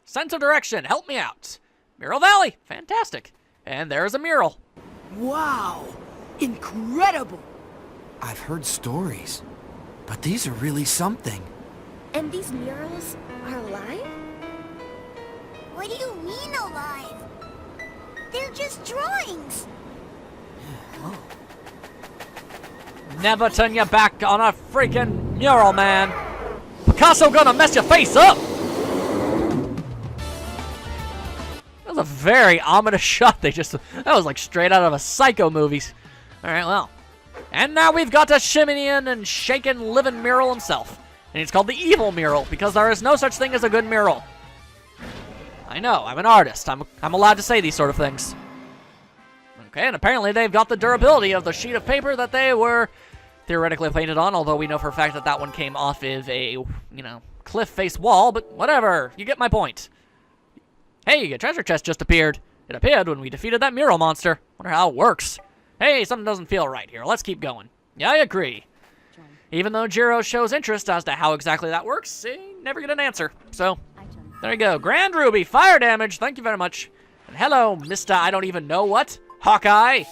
Sense of direction, help me out. Mural Valley, fantastic. And there's a mural. Wow, incredible. I've heard stories, but these are really something. And these murals are alive? What do you mean alive? They're just drawings. Never turn your back on a freaking mural, man. Picasso gonna mess your face up. That was a very ominous shot. That was like straight out of a Psycho movies. All right, well. And now we've got a shimmying and shaking living mural himself. And it's called the evil mural because there is no such thing as a good mural. I know, I'm an artist. I'm allowed to say these sort of things. Okay, and apparently they've got the durability of the sheet of paper that they were theoretically painted on, although we know for a fact that that one came off of a, you know, cliff face wall, but whatever. You get my point. Hey, a treasure chest just appeared. It appeared when we defeated that mural monster. Wonder how it works. Hey, something doesn't feel right here. Let's keep going. Yeah, I agree. Even though Jiro shows interest as to how exactly that works, he never get an answer. So, there you go. Grand Ruby, fire damage. Thank you very much. And hello, Mr. I don't even know what. Hawkeye.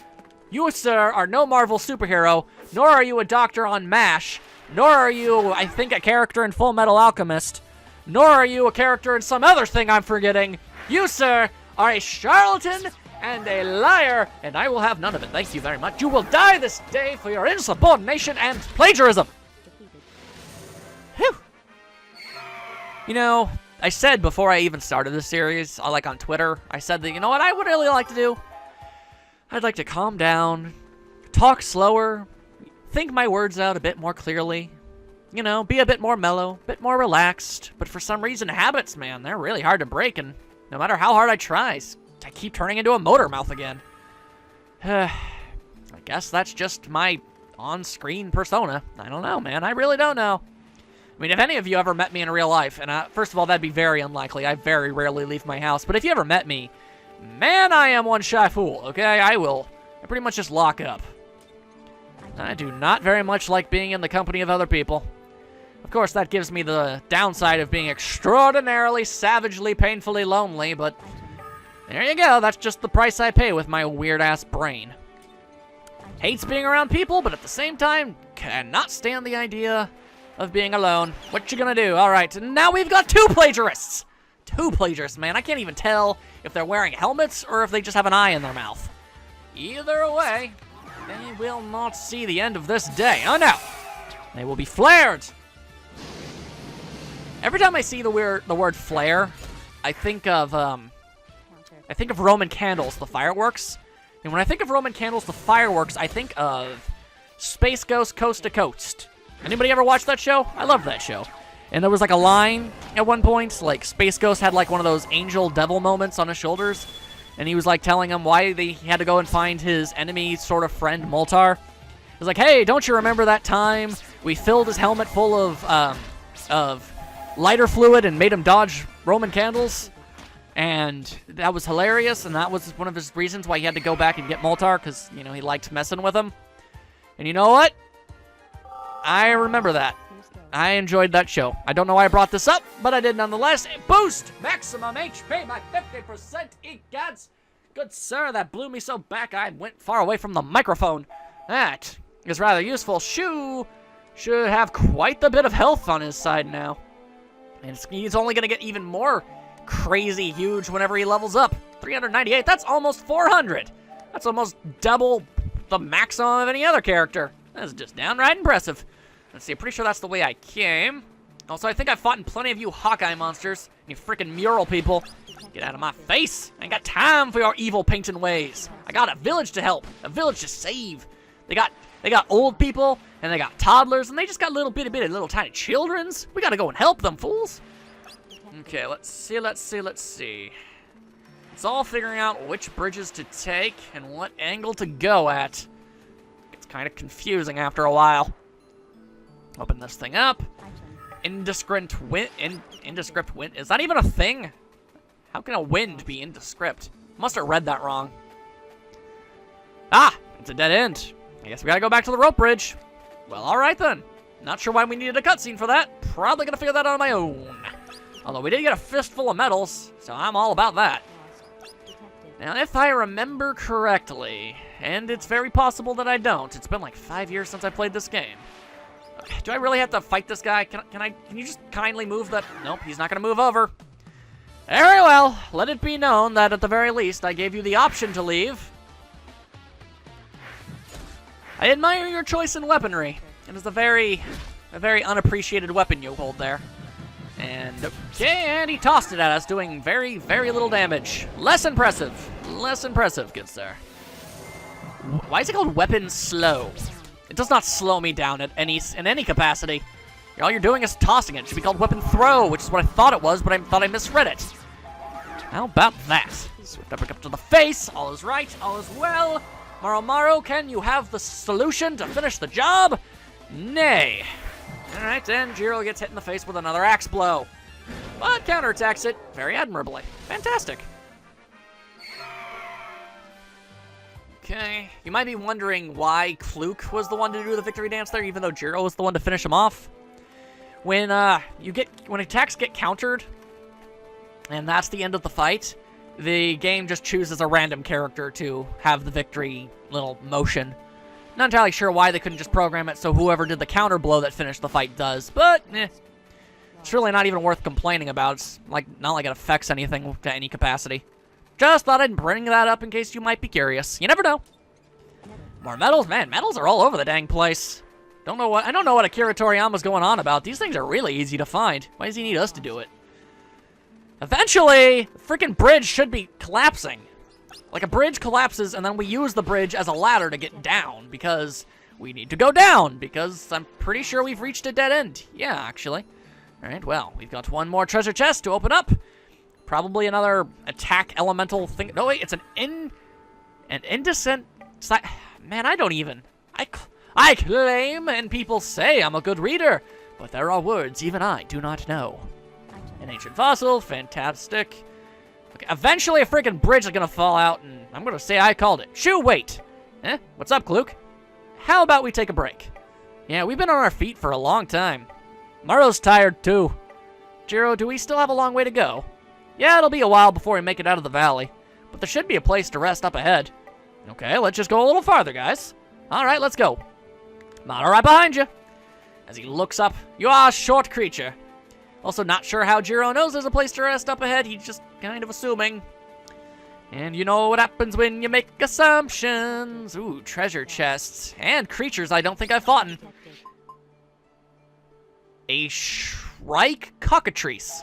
You, sir, are no Marvel superhero, nor are you a doctor on MASH, nor are you, I think, a character in Full Metal Alchemist, nor are you a character in some other thing I'm forgetting. You, sir, are a charlatan and a liar, and I will have none of it. Thank you very much. You will die this day for your insubordination and plagiarism. Whew. You know, I said before I even started this series, like on Twitter, I said that, you know what I would really like to do? I'd like to calm down, talk slower, think my words out a bit more clearly, you know, be a bit more mellow, a bit more relaxed. But for some reason, habits, man, they're really hard to break, and no matter how hard I try, I keep turning into a motor mouth again. I guess that's just my on-screen persona. I don't know, man. I really don't know. I mean, if any of you ever met me in real life, and first of all, that'd be very unlikely. I very rarely leave my house. But if you ever met me, man, I am one shy fool, okay? I pretty much just lock up. I do not very much like being in the company of other people. Of course, that gives me the downside of being extraordinarily, savagely, painfully lonely, but there you go. That's just the price I pay with my weird-ass brain. Hates being around people, but at the same time, cannot stand the idea of being alone. What you gonna do? All right, now we've got two plagiarists. Two plagiarists, man. I can't even tell if they're wearing helmets or if they just have an eye in their mouth. Either way, they will not see the end of this day. Oh, no. They will be flared. Every time I see the word flare, I think of Roman candles, the fireworks. And when I think of Roman candles, the fireworks, I think of Space Ghost Coast to Coast. Anybody ever watch that show? I love that show. And there was like a line at one point, like Space Ghost had like one of those angel devil moments on his shoulders. And he was like telling him why he had to go and find his enemy sort of friend, Moltar. He was like, hey, don't you remember that time we filled his helmet full of lighter fluid and made him dodge Roman candles? And that was hilarious, and that was one of his reasons why he had to go back and get Moltar, because, you know, he liked messing with him. And you know what? I remember that. I enjoyed that show. I don't know why I brought this up, but I did nonetheless. Boost maximum HP by 50%, egads. Good sir, that blew me so back I went far away from the microphone. That is rather useful. Shu should have quite the bit of health on his side now. And he's only going to get even more crazy huge whenever he levels up. 398, that's almost 400. That's almost double the maximum of any other character. That's just downright impressive. Let's see, I'm pretty sure that's the way I came. Also, I think I've fought in plenty of you Hawkeye monsters. You freaking mural people. Get out of my face. I ain't got time for your evil painting ways. I got a village to help. A village to save. They got old people, and they got toddlers, and they just got little little tiny childrens. We gotta go and help them, fools. Okay, let's see. It's all figuring out which bridges to take and what angle to go at. It's kind of confusing after a while. Open this thing up. Indescript wind. Indescript wind. Is that even a thing? How can a wind be indescript? Must have read that wrong. Ah, it's a dead end. I guess we gotta go back to the rope bridge. Well, all right then. Not sure why we needed a cutscene for that. Probably gonna figure that out on my own. Although we did get a fistful of medals, so I'm all about that. Now, if I remember correctly, and it's very possible that I don't, it's been like 5 years since I played this game. Okay, do I really have to fight this guy? Can you just kindly move that? Nope, he's not gonna move over. Very well, let it be known that at the very least, I gave you the option to leave. I admire your choice in weaponry. It is a very unappreciated weapon you hold there. And, okay, and he tossed it at us, doing very, very little damage. Less impressive. Less impressive, good sir. Why is it called weapon slow? It does not slow me down in any capacity. All you're doing is tossing it. It should be called weapon throw, which is what I thought it was, but I thought I misread it. How about that? Swift uppercut to the face. All is right. All is well. Maru, can you have the solution to finish the job? Nay. Alright, and Jiro gets hit in the face with another axe blow. But counterattacks it very admirably. Fantastic. Okay. You might be wondering why Kluk was the one to do the victory dance there, even though Jiro was the one to finish him off. When attacks get countered, and that's the end of the fight, the game just chooses a random character to have the victory little motion. Not entirely sure why they couldn't just program it so whoever did the counter blow that finished the fight does, but it's really not even worth complaining about. It's not like it affects anything to any capacity. Just thought I'd bring that up in case you might be curious. You never know. More medals? Man, medals are all over the dang place. I don't know what Akira Toriyama's going on about. These things are really easy to find. Why does he need us to do it? Eventually, the freaking bridge should be collapsing. Like, a bridge collapses, and then we use the bridge as a ladder to get down, because we need to go down, because I'm pretty sure we've reached a dead end. Yeah, actually. Alright, well, we've got one more treasure chest to open up. Probably another attack elemental thing. No, wait, it's an indecent... Man, I don't even... I claim, and people say I'm a good reader, but there are words even I do not know. An ancient fossil, fantastic. Okay, eventually a freaking bridge is gonna fall out, and I'm gonna say I called it. Shoo, wait! Eh? What's up, Kluk? How about we take a break? Yeah, we've been on our feet for a long time. Maru's tired, too. Jiro, do we still have a long way to go? Yeah, it'll be a while before we make it out of the valley, but there should be a place to rest up ahead. Okay, let's just go a little farther, guys. Alright, let's go. Maru right behind you. As he looks up, you are a short creature. Also not sure how Jiro knows there's a place to rest up ahead. He's just kind of assuming. And you know what happens when you make assumptions. Ooh, treasure chests. And creatures I don't think I've fought in. A shrike cockatrice.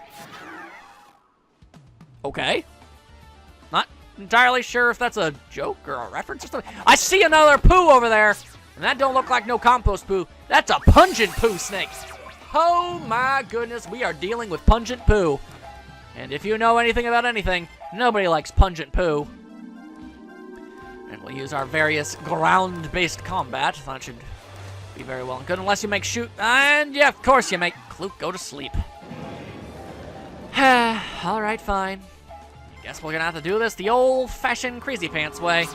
Okay. Not entirely sure if that's a joke or a reference or something. I see another poo over there. And that don't look like no compost poo. That's a pungent poo snake. Oh my goodness, we are dealing with pungent poo. And if you know anything about anything, nobody likes pungent poo. And we'll use our various ground-based combat. That should be very well and good, unless you make shoot. And yeah, of course you make Kluk go to sleep. Alright, fine. Guess we're gonna have to do this the old-fashioned crazy pants way.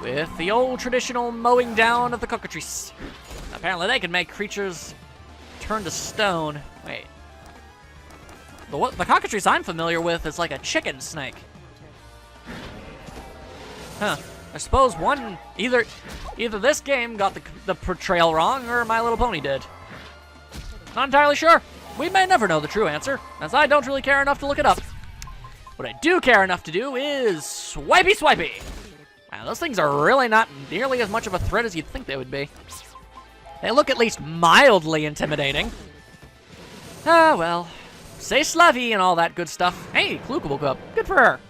With the old traditional mowing down of the cockatrice. Apparently they can make creatures turn to stone. Wait. The cockatrice I'm familiar with is like a chicken snake. Huh. I suppose one... Either this game got the portrayal wrong, or My Little Pony did. Not entirely sure. We may never know the true answer, as I don't really care enough to look it up. What I do care enough to do is... Swipey! Wow, those things are really not nearly as much of a threat as you'd think they would be. They look at least mildly intimidating. Ah, well. Say slavey and all that good stuff. Hey, Kluk woke up. Good for her.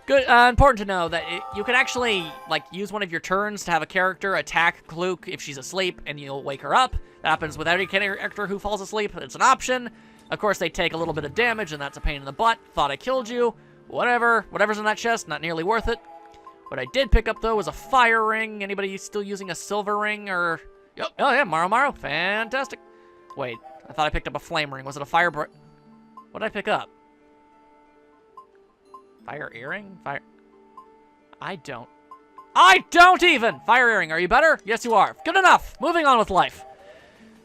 Good. Important to know that you can actually, use one of your turns to have a character attack Kluk if she's asleep, and you'll wake her up. That happens with every character who falls asleep. It's an option. Of course, they take a little bit of damage, and that's a pain in the butt. Thought I killed you. Whatever. Whatever's in that chest, not nearly worth it. What I did pick up, though, was a fire ring. Anybody still using a silver ring, or... Oh, yeah, Maru. Fantastic. Wait, I thought I picked up a flame ring. Was it a fire... What did I pick up? Fire earring? I don't even! Fire earring, are you better? Yes, you are. Good enough. Moving on with life.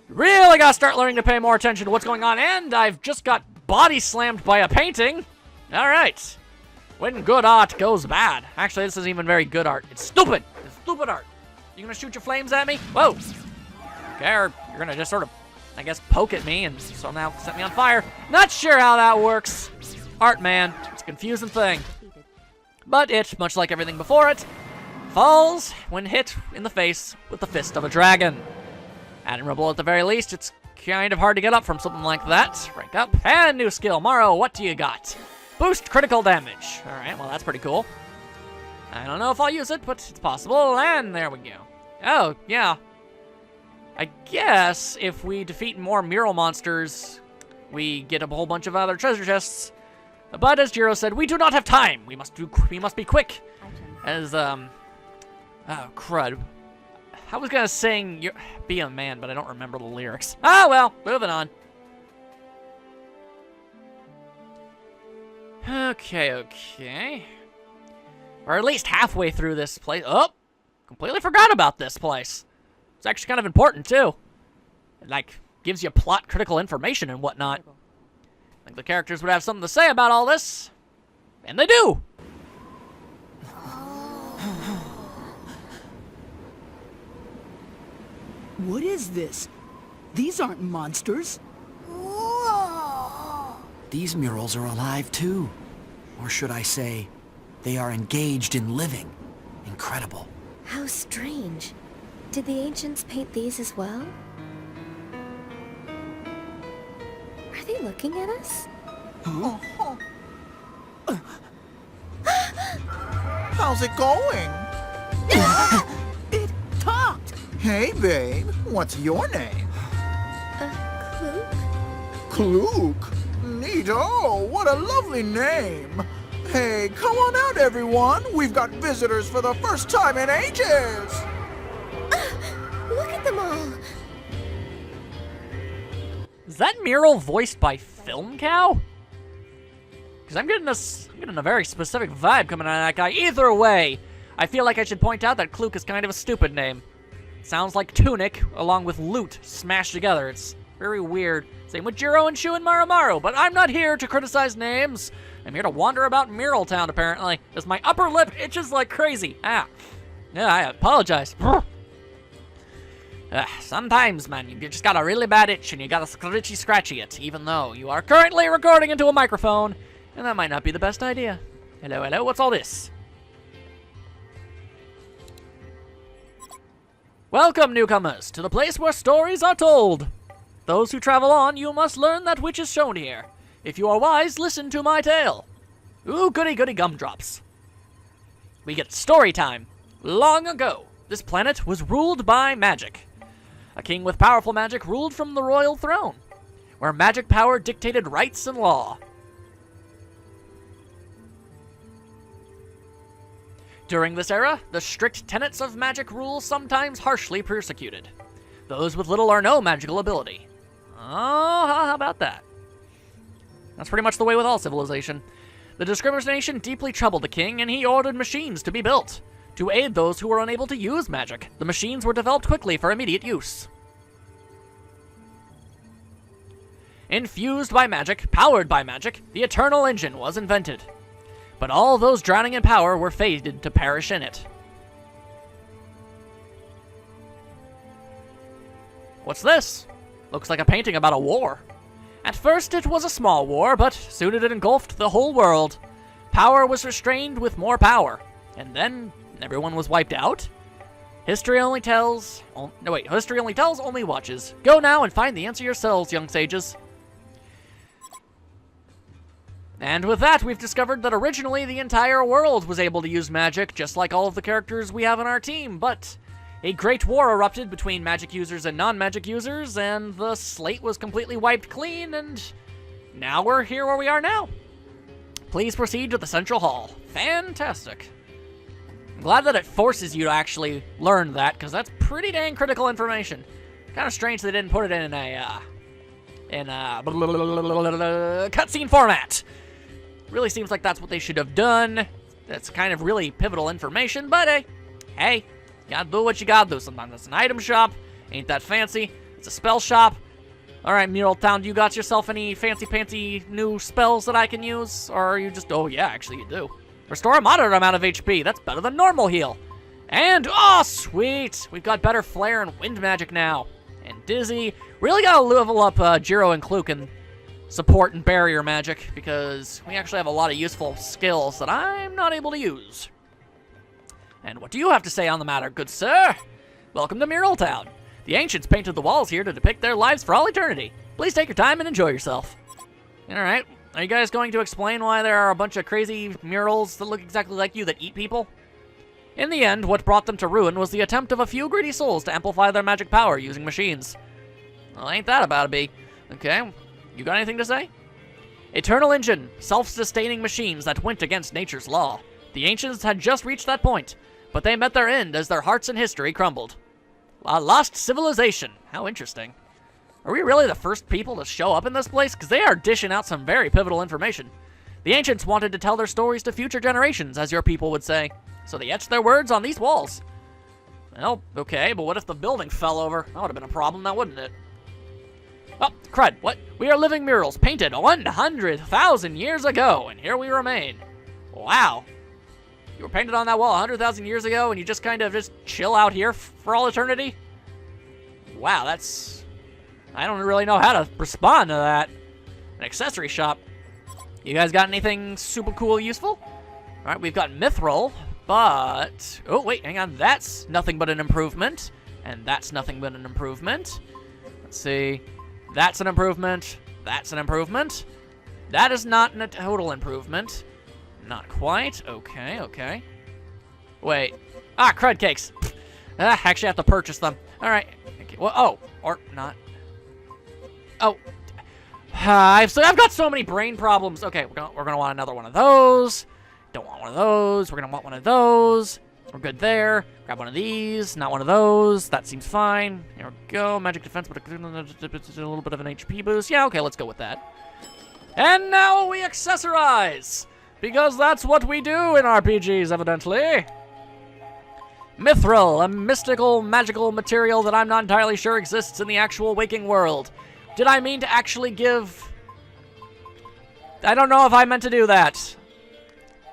Really gotta start learning to pay more attention to what's going on, and I've just got body slammed by a painting. Alright. When good art goes bad. Actually, this isn't even very good art. It's stupid. It's stupid art. You gonna shoot your flames at me? Whoa. Okay, or you're gonna just sort of, I guess, poke at me and somehow set me on fire. Not sure how that works. Art, man. It's a confusing thing. But it, much like everything before it, falls when hit in the face with the fist of a dragon. Admirable at the very least. It's kind of hard to get up from something like that. Rank up. And new skill. Morrow, what do you got? Boost critical damage. Alright, well, that's pretty cool. I don't know if I'll use it, but it's possible. And there we go. Oh, yeah. I guess if we defeat more mural monsters, we get a whole bunch of other treasure chests. But as Jiro said, we do not have time. We must be quick. As, oh, crud. I was gonna sing Be a Man, but I don't remember the lyrics. Ah, well, moving on. Okay. We're at least halfway through this place. Oh, completely forgot about this place. It's actually kind of important, too. It, like, gives you plot critical information and whatnot. I think the characters would have something to say about all this. And they do! What is this? These aren't monsters. Whoa! These murals are alive too. Or should I say, they are engaged in living. Incredible. How strange. Did the ancients paint these as well? Are they looking at us? How's it going? It talked! Hey, babe. What's your name? Klook? Klook. Neato. What a lovely name. Hey, come on out, everyone. We've got visitors for the first time in ages. Look at them all! Is that mural voiced by Film Cow? Because I'm getting a very specific vibe coming out of that guy. Either way, I feel like I should point out that Klook is kind of a stupid name. Sounds like Tunic along with Loot smashed together. It's very weird. Same with Jiro and Shu and Marumaru, but I'm not here to criticize names. I'm here to wander about Mural Town, apparently, as my upper lip itches like crazy. Ah. Yeah, I apologize. Sometimes, man, you just got a really bad itch and you gotta scratchy it, even though you are currently recording into a microphone, and that might not be the best idea. Hello, what's all this? Welcome, newcomers, to the place where stories are told. Those who travel on, you must learn that which is shown here. If you are wise, listen to my tale. Ooh, goody gumdrops. We get story time. Long ago, this planet was ruled by magic. A king with powerful magic ruled from the royal throne, where magic power dictated rights and law. During this era, the strict tenets of magic rule sometimes harshly persecuted those with little or no magical ability. Oh, how about that? That's pretty much the way with all civilization. The discrimination deeply troubled the king, and he ordered machines to be built to aid those who were unable to use magic. The machines were developed quickly for immediate use. Infused by magic, powered by magic, the Eternal Engine was invented. But all those drowning in power were fated to perish in it. What's this? Looks like a painting about a war. At first it was a small war, but soon it engulfed the whole world. Power was restrained with more power, and then everyone was wiped out? History only tells... history only tells, only watches. Go now and find the answer yourselves, young sages. And with that, we've discovered that originally the entire world was able to use magic, just like all of the characters we have on our team, but a great war erupted between magic users and non-magic users, and the slate was completely wiped clean, and now we're here where we are now. Please proceed to the Central Hall. Fantastic. I'm glad that it forces you to actually learn that, because that's pretty dang critical information. Kind of strange they didn't put it in a cutscene format. Really seems like that's what they should have done. That's kind of really pivotal information, but hey, you gotta do what you gotta do. Sometimes it's an item shop, ain't that fancy. It's a spell shop. Alright, Mural Town, you got yourself any fancy new spells that I can use? Or are you just... Oh, yeah, actually you do. Restore a moderate amount of HP. That's better than normal heal. And, oh, sweet! We've got better flare and wind magic now. And Dizzy. Really gotta level up Jiro and Kluk in support and barrier magic, because we actually have a lot of useful skills that I'm not able to use. And what do you have to say on the matter, good sir? Welcome to Mural Town. The ancients painted the walls here to depict their lives for all eternity. Please take your time and enjoy yourself. Alright, are you guys going to explain why there are a bunch of crazy murals that look exactly like you that eat people? In the end, what brought them to ruin was the attempt of a few greedy souls to amplify their magic power using machines. Well, ain't that about to be? Okay, you got anything to say? Eternal engine, self-sustaining machines that went against nature's law. The ancients had just reached that point, but they met their end as their hearts and history crumbled. A lost civilization. How interesting. Are we really the first people to show up in this place? Because they are dishing out some very pivotal information. The ancients wanted to tell their stories to future generations, as your people would say. So they etched their words on these walls. Well, okay, but what if the building fell over? That would have been a problem now, wouldn't it? Oh, crud, what? We are living murals painted 100,000 years ago, and here we remain. Wow. You were painted on that wall 100,000 years ago, and you just kind of just chill out here for all eternity? Wow, that's... I don't really know how to respond to that. An accessory shop. You guys got anything super cool useful? Alright, we've got Mithril, but... Oh, wait, hang on. That's nothing but an improvement. And that's nothing but an improvement. Let's see. That's an improvement. That's an improvement. That is not a total improvement. Not quite. Okay, okay. Wait. Ah, crud cakes. Actually, I have to purchase them. All right. Okay. Well, oh, or not. Oh. I've got so many brain problems. Okay, we're gonna want another one of those. Don't want one of those. We're gonna want one of those. We're good there. Grab one of these. Not one of those. That seems fine. Here we go. Magic defense, but a little bit of an HP boost. Yeah, okay, let's go with that. And now we accessorize. Because that's what we do in RPGs, evidently. Mithril, a mystical, magical material that I'm not entirely sure exists in the actual waking world. Did I mean to actually give... I don't know if I meant to do that.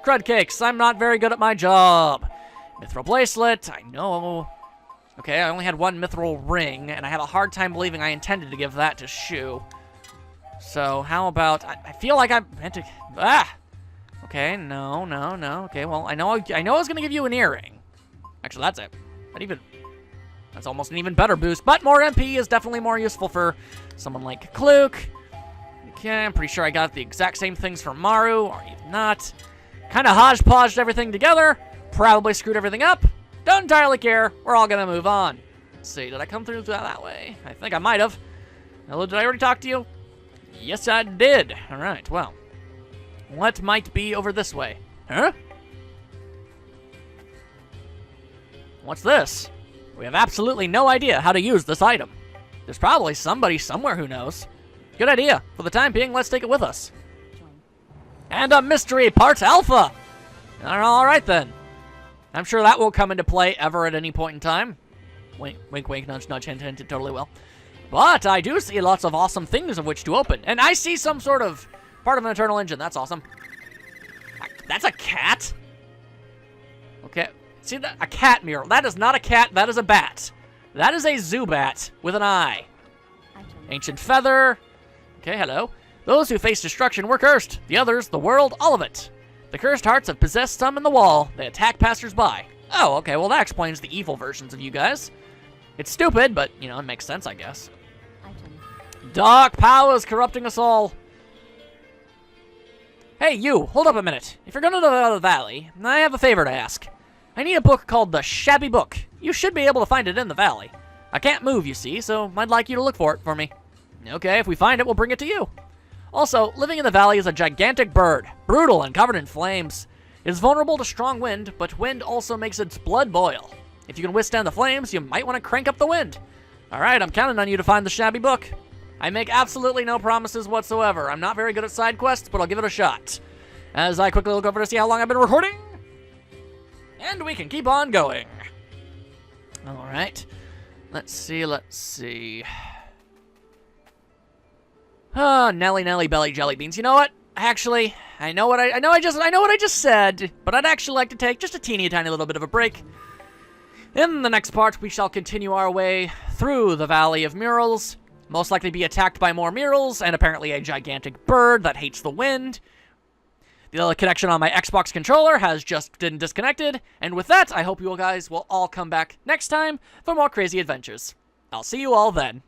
Crud cakes, I'm not very good at my job. Mithril bracelet, I know. Okay, I only had one mithril ring, and I have a hard time believing I intended to give that to Shu. So, how about... I feel like I meant to... Ah! Okay, no. Okay, well, I know I was gonna give you an earring. Actually, that's it. That's almost an even better boost. But more MP is definitely more useful for someone like Kluk. Okay, I'm pretty sure I got the exact same things for Maru, or even not. Kind of hodgepodged everything together. Probably screwed everything up. Don't entirely care. We're all gonna move on. Let's see, did I come through that way? I think I might have. Hello, did I already talk to you? Yes, I did. All right, well. What might be over this way? Huh? What's this? We have absolutely no idea how to use this item. There's probably somebody somewhere who knows. Good idea. For the time being, let's take it with us. And a mystery part alpha! Alright then. I'm sure that won't come into play ever at any point in time. Wink, wink, wink, nudge, nudge, hint, hint, it totally will. But I do see lots of awesome things of which to open. And I see some sort of part of an eternal engine. That's awesome. That's a cat? Okay. See that? A cat mural. That is not a cat. That is a bat. That is a Zubat with an eye. Ancient feather. Okay, hello. Those who face destruction were cursed. The others, the world, all of it. The cursed hearts have possessed some in the wall. They attack passers-by. Oh, okay. Well, that explains the evil versions of you guys. It's stupid, but, you know, it makes sense, I guess. Dark powers corrupting us all. Hey, you. Hold up a minute. If you're going to the valley, I have a favor to ask. I need a book called The Shabby Book. You should be able to find it in the valley. I can't move, you see, so I'd like you to look for it for me. Okay, if we find it, we'll bring it to you. Also, living in the valley is a gigantic bird, brutal and covered in flames. It is vulnerable to strong wind, but wind also makes its blood boil. If you can withstand the flames, you might want to crank up the wind. Alright, I'm counting on you to find the Shabby Book. I make absolutely no promises whatsoever. I'm not very good at side quests, but I'll give it a shot. As I quickly look over to see how long I've been recording. And we can keep on going. Alright. Let's see. Nelly Nelly belly jelly beans. You know what? Actually, I know what I just said, but I'd actually like to take just a teeny tiny little bit of a break. In the next part, we shall continue our way through the Valley of Murals, most likely be attacked by more murals, and apparently a gigantic bird that hates the wind. The other connection on my Xbox controller has just been disconnected, and with that, I hope you guys will all come back next time for more crazy adventures. I'll see you all then.